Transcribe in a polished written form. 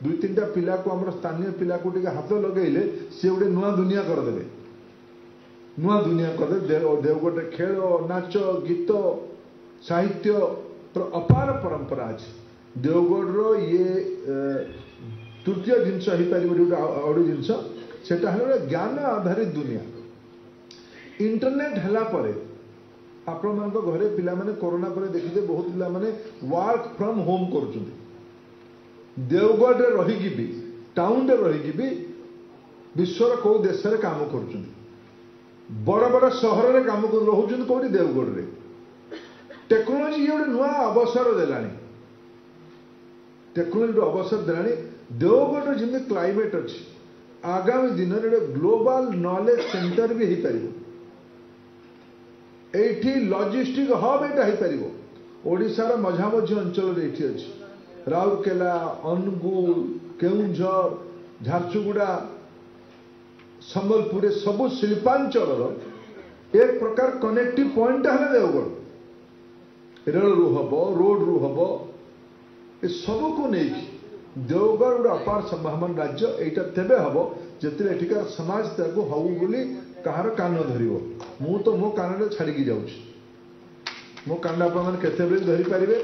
दुई तीन टा पिला को आम स्थानीय पिला को हाथ लगे सी गोटे नुआ दुनिया करदे नुआ दुनिया करदे देवगढ़ खेल नाच गीत साहित्य अपार परंपरा अच्छी देवगढ़ ये तृतीय जिनस आउट जिनस सेटा ज्ञान आधारित दुनिया इंटरनेट है आपण मान घरे पिला माने कोरोना पर देखिए बहुत पिला माने वर्क फ्रॉम होम कर देवगढ़ रही भी टाउन रही भी विश्वर कौ देश में काम कर बड़ बड़ सहर में काम रोच कौटी देवगढ़ में टेक्नोलोजी ये गोटे नुआ अवसर देलानी टेक्नोलोजी अवसर देलानी देवगढ़ जमी क्लाइमेट अच्छी आगामी दिन में ग्लोबल नॉलेज सेंटर भी हो पार एठी लॉजिस्टिक हब यहाँ ओडिशार मझामझी अंचल अच्छी राउरकेला अनुगुल केउंझर झारसुगुड़ा संबलपुर सबु शिल्पांचल एक प्रकार कनेक्टिव पॉइंट है देवगढ़ रेल रु हम रोड रु हम ये सब को लेकिन देवगढ़ गोटे अपार संभावना राज्य यहाँ तेरे हम जिते समाज त्याग हऊ बोली कहार कान धर मु तो मो कान छाड़ी जाऊँ मो कान आप धरी पारे